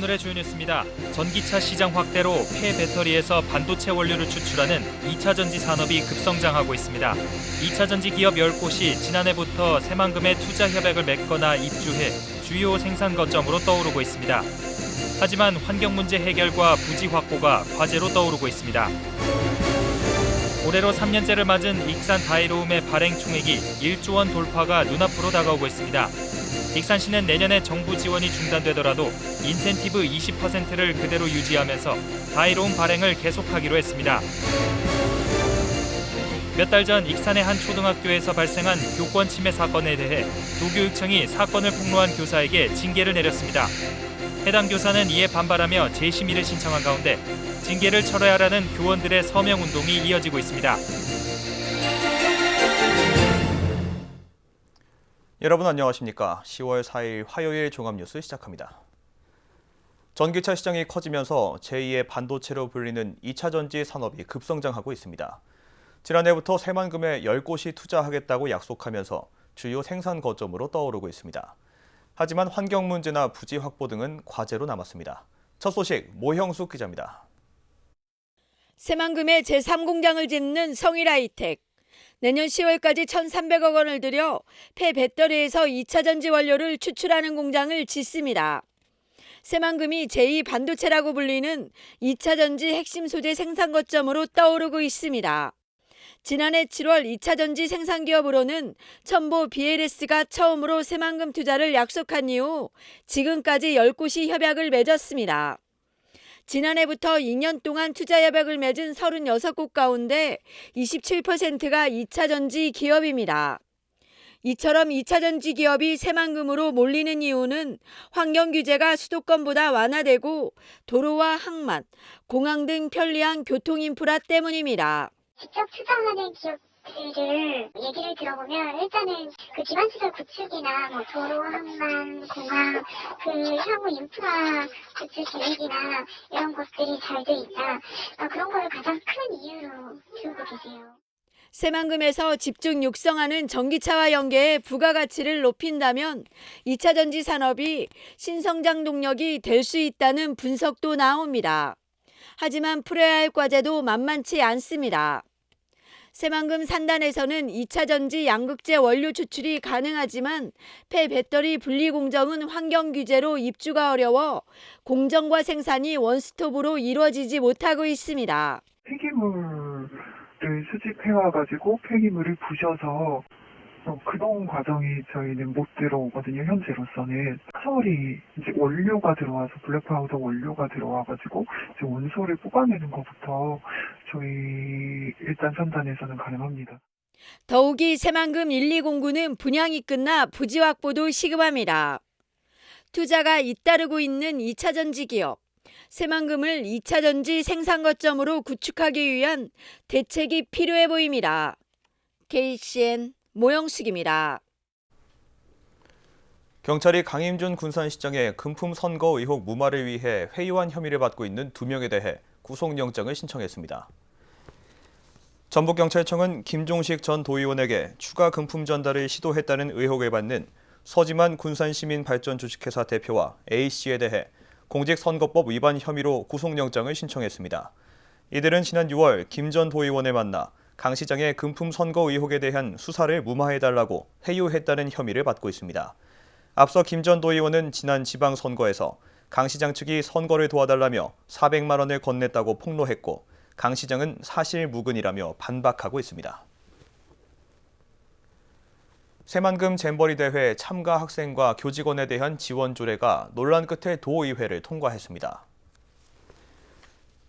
오늘의 주요 뉴스입니다. 전기차 시장 확대로 폐배터리에서 반도체 원료를 추출하는 2차 전지 산업이 급성장하고 있습니다. 2차 전지 기업 10곳이 지난해부터 새만금의 투자 협약을 맺거나 입주해 주요 생산 거점으로 떠오르고 있습니다. 하지만 환경 문제 해결과 부지 확보가 과제로 떠오르고 있습니다. 올해로 3년째를 맞은 익산 다이로움의 발행 총액이 1조 원 돌파가 눈앞으로 다가오고 있습니다. 익산시는 내년에 정부 지원이 중단되더라도 인센티브 20%를 그대로 유지하면서 다이로움 발행을 계속하기로 했습니다. 몇 달 전 익산의 한 초등학교에서 발생한 교권 침해 사건에 대해 도교육청이 사건을 폭로한 교사에게 징계를 내렸습니다. 해당 교사는 이에 반발하며 재심의를 신청한 가운데 징계를 철회해야 하라는 교원들의 서명운동이 이어지고 있습니다. 여러분 안녕하십니까? 10월 4일 화요일 종합뉴스 시작합니다. 전기차 시장이 커지면서 제2의 반도체로 불리는 2차 전지 산업이 급성장하고 있습니다. 지난해부터 새만금에 10곳이 투자하겠다고 약속하면서 주요 생산 거점으로 떠오르고 있습니다. 하지만 환경 문제나 부지 확보 등은 과제로 남았습니다. 첫 소식 모형숙 기자입니다. 새만금에 제3공장을 짓는 성일하이텍. 내년 10월까지 1,300억 원을 들여 폐배터리에서 2차 전지 원료를 추출하는 공장을 짓습니다. 새만금이 제2반도체라고 불리는 2차 전지 핵심 소재 생산 거점으로 떠오르고 있습니다. 지난해 7월 2차 전지 생산 기업으로는 첨보 BLS가 처음으로 새만금 투자를 약속한 이후 지금까지 10곳이 협약을 맺었습니다. 지난해부터 2년 동안 투자 협약을 맺은 36곳 가운데 27%가 2차 전지 기업입니다. 이처럼 2차 전지 기업이 새만금으로 몰리는 이유는 환경 규제가 수도권보다 완화되고 도로와 항만, 공항 등 편리한 교통 인프라 때문입니다. 직접 투자하는 기업들을 얘기를 들어보면 일단은 그 기반시설 구축이나 뭐 도로, 항만, 공항, 그 향후 인프라 구축 계획이나 이런 것들이 잘 돼 있다. 그런 거를 가장 큰 이유로 들고 계세요. 새만금에서 집중 육성하는 전기차와 연계해 부가가치를 높인다면 2차 전지 산업이 신성장 동력이 될 수 있다는 분석도 나옵니다. 하지만 풀어야 할 과제도 만만치 않습니다. 새만금 산단에서는 2차 전지 양극재 원료 추출이 가능하지만 폐배터리 분리 공정은 환경 규제로 입주가 어려워 공정과 생산이 원스톱으로 이루어지지 못하고 있습니다. 폐기물을 수집해와가지고 폐기물을 부셔서 그동 과정이 저희는 못 들어오거든요. 현재로서는 처리 이제 원료가 들어와서 블랙파우더 원료가 들어와가지고 이제 원소를 뽑아내는 것부터 저희 일단 산단에서는 가능합니다. 더욱이 새만금 1,2공구는 분양이 끝나 부지 확보도 시급합니다. 투자가 잇따르고 있는 2차 전지 기업. 새만금을 2차 전지 생산 거점으로 구축하기 위한 대책이 필요해 보입니다. KCN 모형숙입니다. 경찰이 강임준 군산시장의 금품 선거 의혹 무마를 위해 회유한 혐의를 받고 있는 2명에 대해 구속영장을 신청했습니다. 전북경찰청은 김종식 전 도의원에게 추가 금품 전달을 시도했다는 의혹을 받는 서지만 군산시민발전 주식회사 대표와 A씨에 대해 공직선거법 위반 혐의로 구속영장을 신청했습니다. 이들은 지난 6월 김 전 도의원을 만나 강 시장의 금품 선거 의혹에 대한 수사를 무마해달라고 회유했다는 혐의를 받고 있습니다. 앞서 김 전 도의원은 지난 지방선거에서 강 시장 측이 선거를 도와달라며 400만 원을 건넸다고 폭로했고 강 시장은 사실 무근이라며 반박하고 있습니다. 새만금 잼버리 대회 참가 학생과 교직원에 대한 지원 조례가 논란 끝에 도의회를 통과했습니다.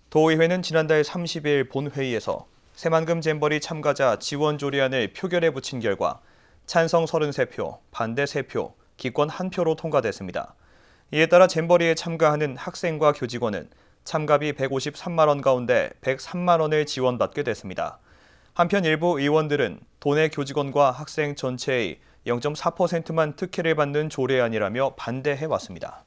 도의회는 지난달 30일 본회의에서 새만금 잼버리 참가자 지원 조례안을 표결에 붙인 결과 찬성 33표, 반대 3표, 기권 1표로 통과됐습니다. 이에 따라 잼버리에 참가하는 학생과 교직원은 참가비 153만 원 가운데 103만 원을 지원받게 됐습니다. 한편 일부 의원들은 도내 교직원과 학생 전체의 0.4%만 특혜를 받는 조례안이라며 반대해왔습니다.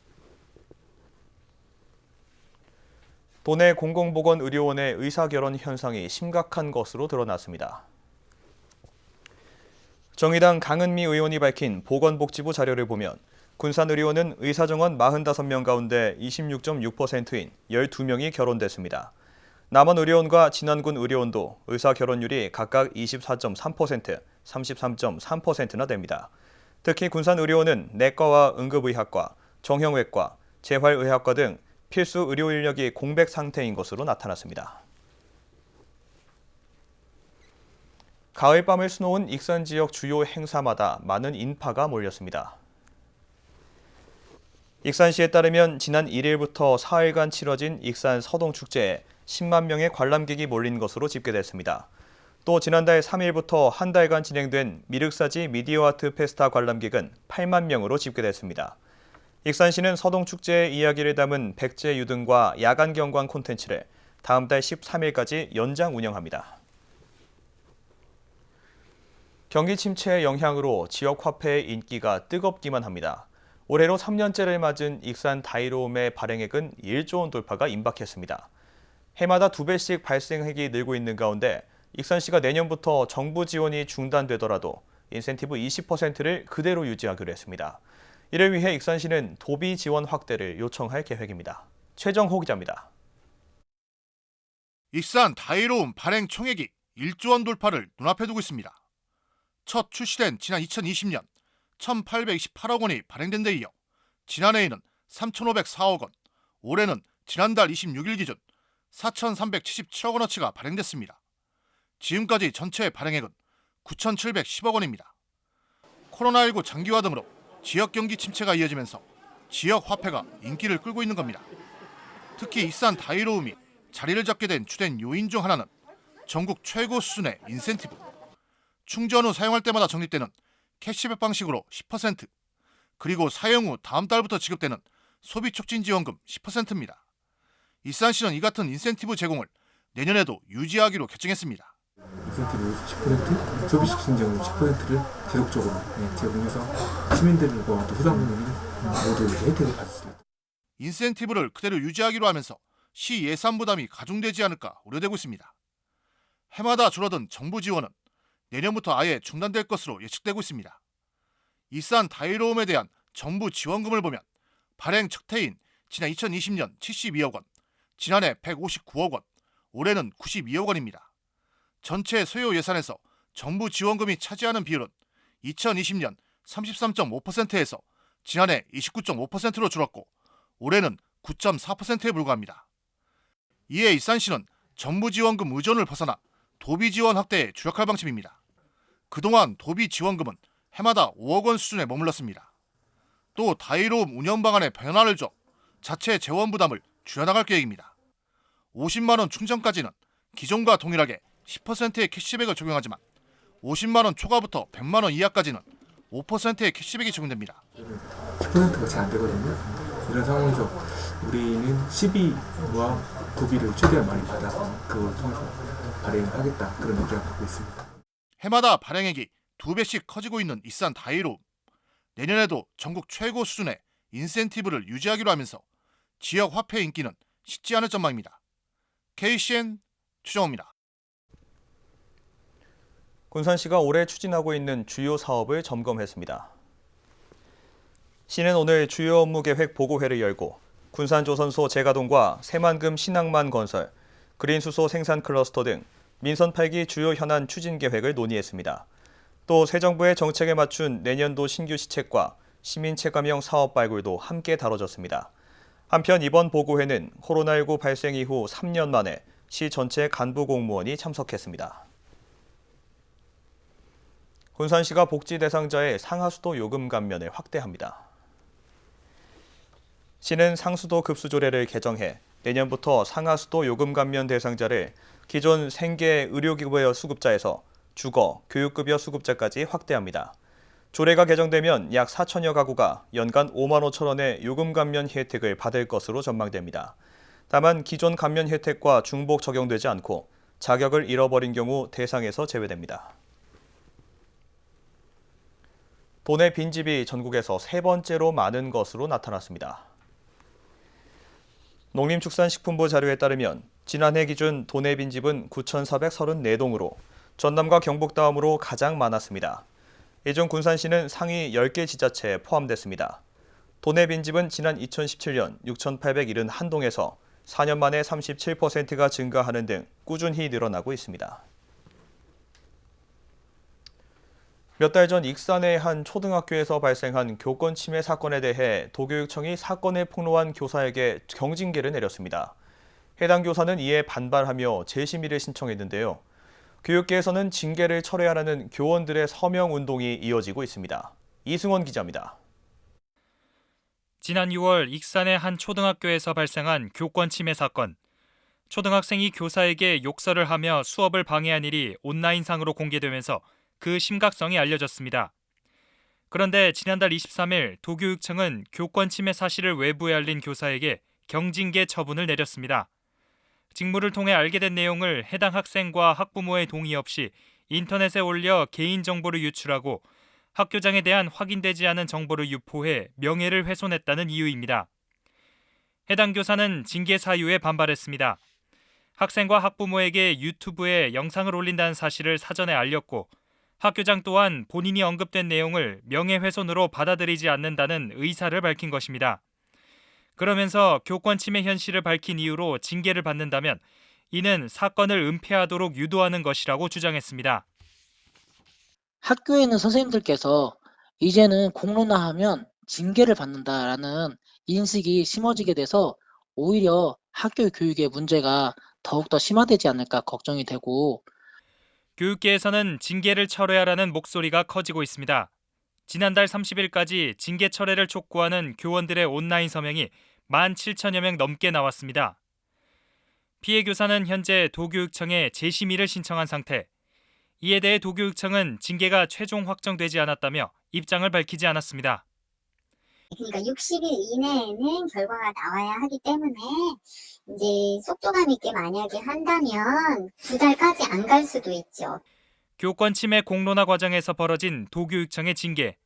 도내 공공보건의료원의 의사결혼 현상이 심각한 것으로 드러났습니다. 정의당 강은미 의원이 밝힌 보건복지부 자료를 보면 군산의료원은 의사 정원 45명 가운데 26.6%인 12명이 결혼됐습니다. 남원의료원과 진안군 의료원도 의사 결혼율이 각각 24.3%, 33.3%나 됩니다. 특히 군산의료원은 내과와 응급의학과, 정형외과, 재활의학과 등 필수 의료 인력이 공백 상태인 것으로 나타났습니다. 가을밤을 수놓은 익산 지역 주요 행사마다 많은 인파가 몰렸습니다. 익산시에 따르면 지난 1일부터 4일간 치러진 익산 서동축제에 10만 명의 관람객이 몰린 것으로 집계됐습니다. 또 지난달 3일부터 한 달간 진행된 미륵사지 미디어아트 페스타 관람객은 8만 명으로 집계됐습니다. 익산시는 서동축제의 이야기를 담은 백제 유등과 야간 경관 콘텐츠를 다음 달 13일까지 연장 운영합니다. 경기 침체의 영향으로 지역 화폐의 인기가 뜨겁기만 합니다. 올해로 3년째를 맞은 익산 다이로움의 발행액은 1조 원 돌파가 임박했습니다. 해마다 2배씩 발생액이 늘고 있는 가운데 익산시가 내년부터 정부 지원이 중단되더라도 인센티브 20%를 그대로 유지하기로 했습니다. 이를 위해 익산시는 도비 지원 확대를 요청할 계획입니다. 최정호 기자입니다. 익산 다이로움 발행 총액이 1조 원 돌파를 눈앞에 두고 있습니다. 첫 출시된 지난 2020년 1,828억 원이 발행된 데 이어 지난해에는 3,504억 원, 올해는 지난달 26일 기준 4,377억 원어치가 발행됐습니다. 지금까지 전체 발행액은 9,710억 원입니다. 코로나19 장기화 등으로 지역 경기 침체가 이어지면서 지역 화폐가 인기를 끌고 있는 겁니다. 특히 익산 다이로움이 자리를 잡게 된 주된 요인 중 하나는 전국 최고 수준의 인센티브. 충전 후 사용할 때마다 적립되는 캐시백 방식으로 10%, 그리고 사용 후 다음 달부터 지급되는 소비촉진지원금 10%입니다. 익산시는 이 같은 인센티브 제공을 내년에도 유지하기로 결정했습니다. 인센티브 10%, 소비촉진지원금 10%를 지속적으로 제공해서 시민들과 또 소상공인이 모두 혜택을 받습니다. 인센티브를 그대로 유지하기로 하면서 시 예산 부담이 가중되지 않을까 우려되고 있습니다. 해마다 줄어든 정부 지원은 내년부터 아예 중단될 것으로 예측되고 있습니다. 익산 다이로움에 대한 정부 지원금을 보면 발행 첫 해인 지난 2020년 72억 원, 지난해 159억 원, 올해는 92억 원입니다. 전체 소요 예산에서 정부 지원금이 차지하는 비율은 2020년 33.5%에서 지난해 29.5%로 줄었고 올해는 9.4%에 불과합니다. 이에 익산시는 정부 지원금 의존을 벗어나 도비 지원 확대에 주력할 방침입니다. 그동안 도비 지원금은 해마다 5억 원 수준에 머물렀습니다. 또 다이로움 운영 방안에 변화를 줘 자체 재원 부담을 줄여나갈 계획입니다. 50만 원 충전까지는 기존과 동일하게 10%의 캐시백을 적용하지만 50만 원 초과부터 100만 원 이하까지는 5%의 캐시백이 적용됩니다. 10%가 잘 안 되거든요. 이런 상황에서 우리는 시비와 도비를 최대한 많이 받아서 그걸 통해서 발행하겠다, 그런 의견을 갖고 있습니다. 해마다 발행액이 2배씩 커지고 있는 익산 다이로움. 내년에도 전국 최고 수준의 인센티브를 유지하기로 하면서 지역 화폐 인기는 식지 않을 전망입니다. KCN 추정호입니다. 군산시가 올해 추진하고 있는 주요 사업을 점검했습니다. 시는 오늘 주요 업무 계획 보고회를 열고 군산조선소 재가동과 새만금 신항만 건설, 그린수소 생산 클러스터 등 민선 8기 주요 현안 추진 계획을 논의했습니다. 또 새 정부의 정책에 맞춘 내년도 신규 시책과 시민 체감형 사업 발굴도 함께 다뤄졌습니다. 한편 이번 보고회는 코로나19 발생 이후 3년 만에 시 전체 간부 공무원이 참석했습니다. 군산시가 복지 대상자의 상하수도 요금 감면을 확대합니다. 시는 상수도 급수조례를 개정해 내년부터 상하수도 요금 감면 대상자를 기존 생계 의료기부여 수급자에서 주거, 교육급여 수급자까지 확대합니다. 조례가 개정되면 약 4천여 가구가 연간 5만 5천 원의 요금 감면 혜택을 받을 것으로 전망됩니다. 다만 기존 감면 혜택과 중복 적용되지 않고 자격을 잃어버린 경우 대상에서 제외됩니다. 도내 빈집이 전국에서 세 번째로 많은 것으로 나타났습니다. 농림축산식품부 자료에 따르면 지난해 기준 도내 빈집은 9,434동으로 전남과 경북 다음으로 가장 많았습니다. 이 중 군산시는 상위 10개 지자체에 포함됐습니다. 도내 빈집은 지난 2017년 6,871동에서 4년 만에 37%가 증가하는 등 꾸준히 늘어나고 있습니다. 몇 달 전 익산의 한 초등학교에서 발생한 교권 침해 사건에 대해 도교육청이 사건을 폭로한 교사에게 경징계를 내렸습니다. 해당 교사는 이에 반발하며 재심의를 신청했는데요. 교육계에서는 징계를 철회하라는 교원들의 서명 운동이 이어지고 있습니다. 이승원 기자입니다. 지난 6월 익산의 한 초등학교에서 발생한 교권 침해 사건. 초등학생이 교사에게 욕설을 하며 수업을 방해한 일이 온라인상으로 공개되면서 그 심각성이 알려졌습니다. 그런데 지난달 23일 도교육청은 교권 침해 사실을 외부에 알린 교사에게 경징계 처분을 내렸습니다. 직무를 통해 알게 된 내용을 해당 학생과 학부모의 동의 없이 인터넷에 올려 개인정보를 유출하고 학교장에 대한 확인되지 않은 정보를 유포해 명예를 훼손했다는 이유입니다. 해당 교사는 징계 사유에 반발했습니다. 학생과 학부모에게 유튜브에 영상을 올린다는 사실을 사전에 알렸고 학교장 또한 본인이 언급된 내용을 명예훼손으로 받아들이지 않는다는 의사를 밝힌 것입니다. 그러면서 교권 침해 현실을 밝힌 이유로 징계를 받는다면 이는 사건을 은폐하도록 유도하는 것이라고 주장했습니다. 학교에 있는 선생님들께서 이제는 공론화하면 징계를 받는다라는 인식이 심어지게 돼서 오히려 학교 교육의 문제가 더욱더 심화되지 않을까 걱정이 되고, 교육계에서는 징계를 철회하라는 목소리가 커지고 있습니다. 지난달 30일까지 징계 철회를 촉구하는 교원들의 온라인 서명이 17,000여 명 넘게 나왔습니다. 피해 교사는 현재 도교육청에 재심의를 신청한 상태. 이에 대해 도교육청은 징계가 최종 확정되지 않았다며 입장을 밝히지 않았습니다. 그러니까 60일 이내에는 결과가 나와야 하기 때문에 이제 속도감 있게 만약에 한다면 2달까지 안 갈 수도 있죠. 교권 침해 공론화 과정에서 벌어진 도교육청의 징계.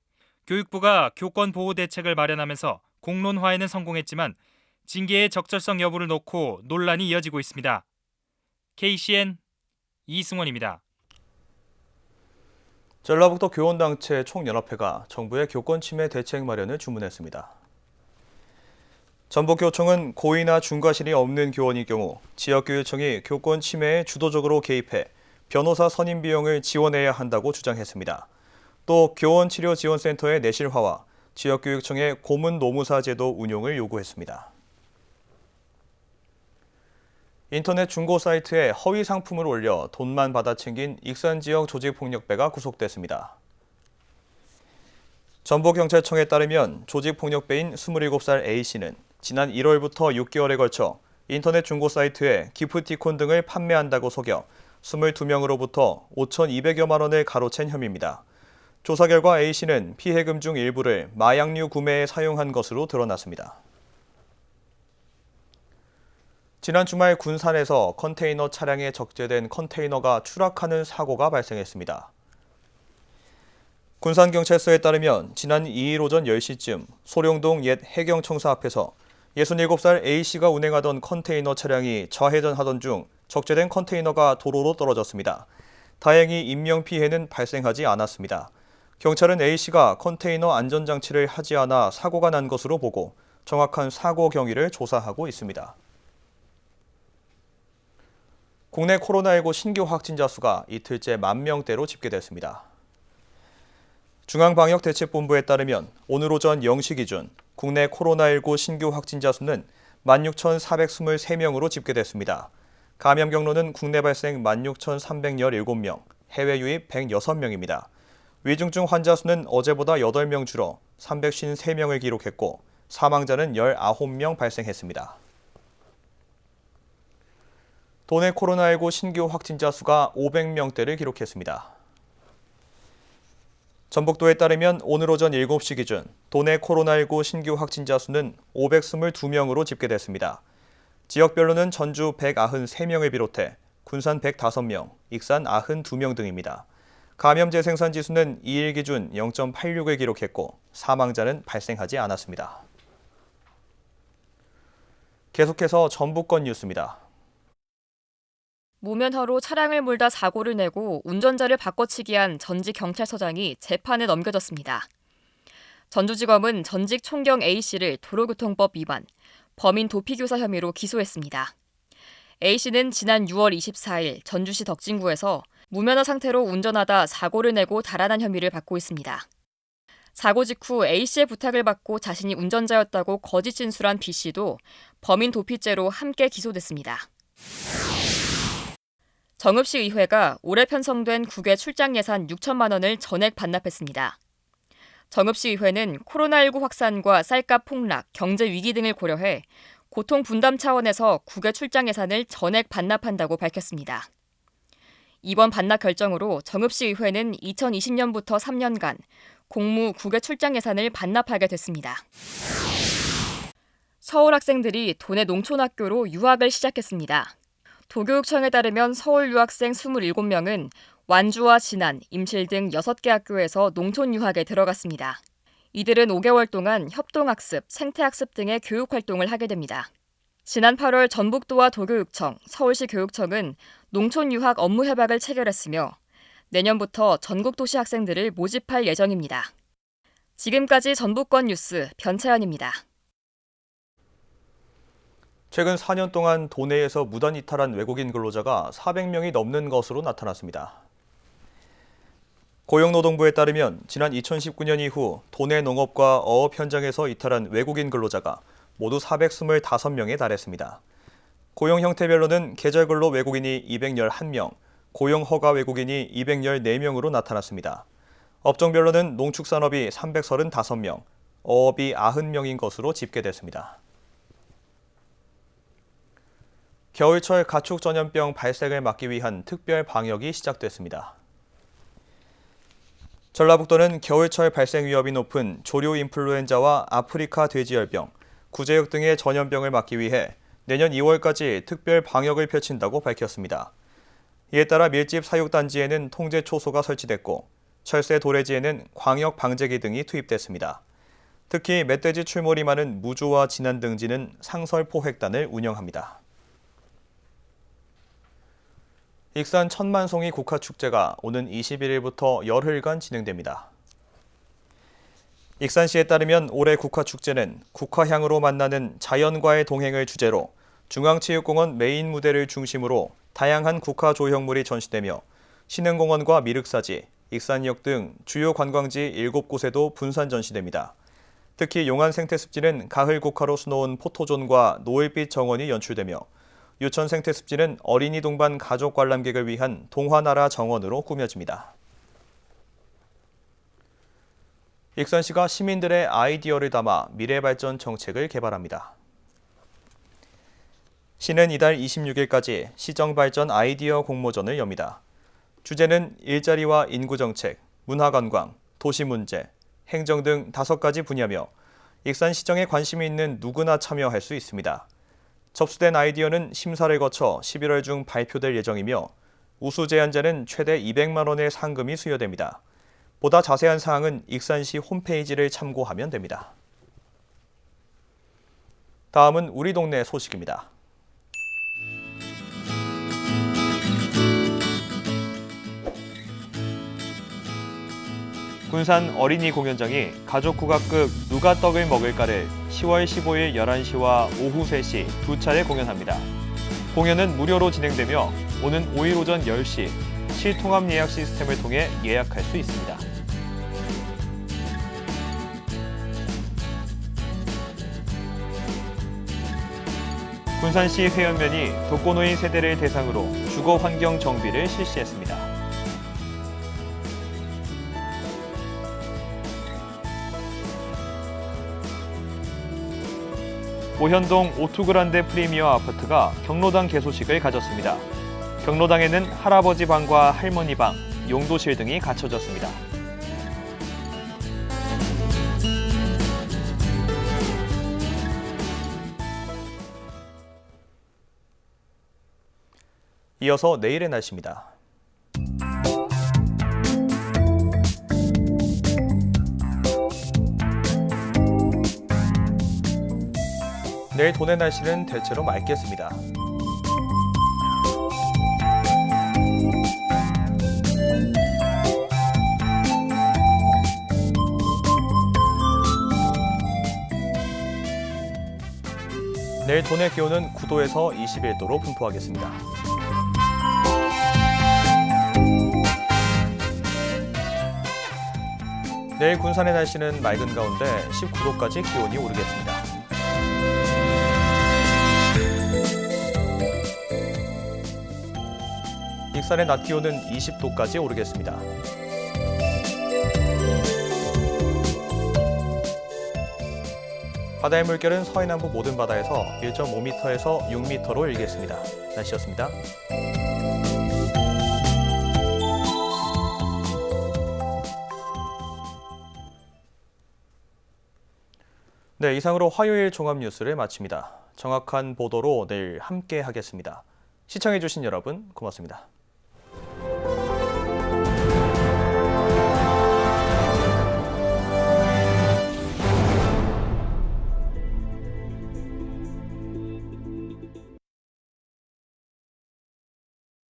교육부가 교권 보호 대책을 마련하면서 공론화에는 성공했지만 징계의 적절성 여부를 놓고 논란이 이어지고 있습니다. KCN 이승원입니다. 전라북도 교원단체 총연합회가 정부의 교권 침해 대책 마련을 주문했습니다. 전북교총은 고의나 중과실이 없는 교원일 경우 지역교육청이 교권 침해에 주도적으로 개입해 변호사 선임 비용을 지원해야 한다고 주장했습니다. 또 교원치료지원센터의 내실화와 지역교육청의 고문 노무사 제도 운용을 요구했습니다. 인터넷 중고 사이트에 허위 상품을 올려 돈만 받아 챙긴 익산 지역 조직폭력배가 구속됐습니다. 전북경찰청에 따르면 조직폭력배인 27살 A씨는 지난 1월부터 6개월에 걸쳐 인터넷 중고 사이트에 기프티콘 등을 판매한다고 속여 22명으로부터 5,200여만 원을 가로챈 혐의입니다. 조사 결과 A씨는 피해금 중 일부를 마약류 구매에 사용한 것으로 드러났습니다. 지난 주말 군산에서 컨테이너 차량에 적재된 컨테이너가 추락하는 사고가 발생했습니다. 군산경찰서에 따르면 지난 2일 오전 10시쯤 소룡동 옛 해경청사 앞에서 67살 A씨가 운행하던 컨테이너 차량이 좌회전하던 중 적재된 컨테이너가 도로로 떨어졌습니다. 다행히 인명피해는 발생하지 않았습니다. 경찰은 A씨가 컨테이너 안전장치를 하지 않아 사고가 난 것으로 보고 정확한 사고 경위를 조사하고 있습니다. 국내 코로나19 신규 확진자 수가 이틀째 10,000명대로 집계됐습니다. 중앙방역대책본부에 따르면 오늘 오전 0시 기준 국내 코로나19 신규 확진자 수는 16,423명으로 집계됐습니다. 감염 경로는 국내 발생 16,317명, 해외 유입 106명입니다. 위중증 환자 수는 어제보다 8명 줄어 353명을 기록했고 사망자는 19명 발생했습니다. 도내 코로나19 신규 확진자 수가 500명대를 기록했습니다. 전북도에 따르면 오늘 오전 7시 기준 도내 코로나19 신규 확진자 수는 522명으로 집계됐습니다. 지역별로는 전주 193명을 비롯해 군산 105명, 익산 92명 등입니다. 감염 재생산 지수는 2일 기준 0.86을 기록했고 사망자는 발생하지 않았습니다. 계속해서 전북권 뉴스입니다. 무면허로 차량을 몰다 사고를 내고 운전자를 바꿔치기 한 전직 경찰서장이 재판에 넘겨졌습니다. 전주지검은 전직 총경 A씨를 도로교통법 위반, 범인 도피교사 혐의로 기소했습니다. A씨는 지난 6월 24일 전주시 덕진구에서 무면허 상태로 운전하다 사고를 내고 달아난 혐의를 받고 있습니다. 사고 직후 A씨의 부탁을 받고 자신이 운전자였다고 거짓 진술한 B씨도 범인 도피죄로 함께 기소됐습니다. 정읍시 의회가 올해 편성된 국외 출장 예산 6천만 원을 전액 반납했습니다. 정읍시 의회는 코로나19 확산과 쌀값 폭락, 경제 위기 등을 고려해 고통 분담 차원에서 국외 출장 예산을 전액 반납한다고 밝혔습니다. 이번 반납 결정으로 정읍시 의회는 2020년부터 3년간 공무 국외 출장 예산을 반납하게 됐습니다. 서울 학생들이 도내 농촌학교로 유학을 시작했습니다. 도교육청에 따르면 서울 유학생 27명은 완주와 진안, 임실 등 6개 학교에서 농촌 유학에 들어갔습니다. 이들은 5개월 동안 협동학습, 생태학습 등의 교육활동을 하게 됩니다. 지난 8월 전북도와 도교육청, 서울시 교육청은 농촌 유학 업무 협약을 체결했으며 내년부터 전국 도시 학생들을 모집할 예정입니다. 지금까지 전북권 뉴스 변채연입니다. 최근 4년 동안 도내에서 무단 이탈한 외국인 근로자가 400명이 넘는 것으로 나타났습니다. 고용노동부에 따르면 지난 2019년 이후 도내 농업과 어업 현장에서 이탈한 외국인 근로자가 모두 425명에 달했습니다. 고용 형태별로는 계절근로 외국인이 211명, 고용 허가 외국인이 214명으로 나타났습니다. 업종별로는 농축산업이 335명, 어업이 90명인 것으로 집계됐습니다. 겨울철 가축 전염병 발생을 막기 위한 특별 방역이 시작됐습니다. 전라북도는 겨울철 발생 위험이 높은 조류 인플루엔자와 아프리카 돼지열병, 구제역 등의 전염병을 막기 위해 내년 2월까지 특별 방역을 펼친다고 밝혔습니다. 이에 따라 밀집 사육단지에는 통제 초소가 설치됐고 철새 도래지에는 광역 방제기 등이 투입됐습니다. 특히 멧돼지 출몰이 많은 무주와 진안 등지는 상설포획단을 운영합니다. 익산 천만송이 국화축제가 오는 21일부터 열흘간 진행됩니다. 익산시에 따르면 올해 국화축제는 국화향으로 만나는 자연과의 동행을 주제로 중앙체육공원 메인 무대를 중심으로 다양한 국화 조형물이 전시되며 신흥공원과 미륵사지, 익산역 등 주요 관광지 7곳에도 분산 전시됩니다. 특히 용안 생태습지는 가을 국화로 수놓은 포토존과 노을빛 정원이 연출되며 유천 생태습지는 어린이 동반 가족 관람객을 위한 동화나라 정원으로 꾸며집니다. 익산시가 시민들의 아이디어를 담아 미래발전 정책을 개발합니다. 시는 이달 26일까지 시정발전 아이디어 공모전을 엽니다. 주제는 일자리와 인구정책, 문화관광, 도시문제, 행정 등 5가지 분야며 익산시정에 관심이 있는 누구나 참여할 수 있습니다. 접수된 아이디어는 심사를 거쳐 11월 중 발표될 예정이며 우수 제안자는 최대 200만 원의 상금이 수여됩니다. 보다 자세한 사항은 익산시 홈페이지를 참고하면 됩니다. 다음은 우리 동네 소식입니다. 군산 어린이 공연장이 가족 국악극 누가 떡을 먹을까를 10월 15일 11시와 오후 3시 두 차례 공연합니다. 공연은 무료로 진행되며 오는 5일 오전 10시 실통합 예약 시스템을 통해 예약할 수 있습니다. 군산시 회원면이 독거노인 세대를 대상으로 주거 환경 정비를 실시했습니다. 오현동 오투그란데 프리미어 아파트가 경로당 개소식을 가졌습니다. 경로당에는 할아버지 방과 할머니 방, 용도실 등이 갖춰졌습니다. 이어서 내일의 날씨입니다. 내일 도내 날씨는 대체로 맑겠습니다. 내일 도내 기온은 9도에서 21도로 분포하겠습니다. 내일 군산의 날씨는 맑은 가운데 19도까지 기온이 오르겠습니다. 익산의 낮 기온은 20도까지 오르겠습니다. 바다의 물결은 서해 남부 모든 바다에서 1.5m에서 6m로 일겠습니다. 날씨였습니다. 네, 이상으로 화요일 종합 뉴스를 마칩니다. 정확한 보도로 내일 함께 하겠습니다. 시청해주신 여러분 고맙습니다.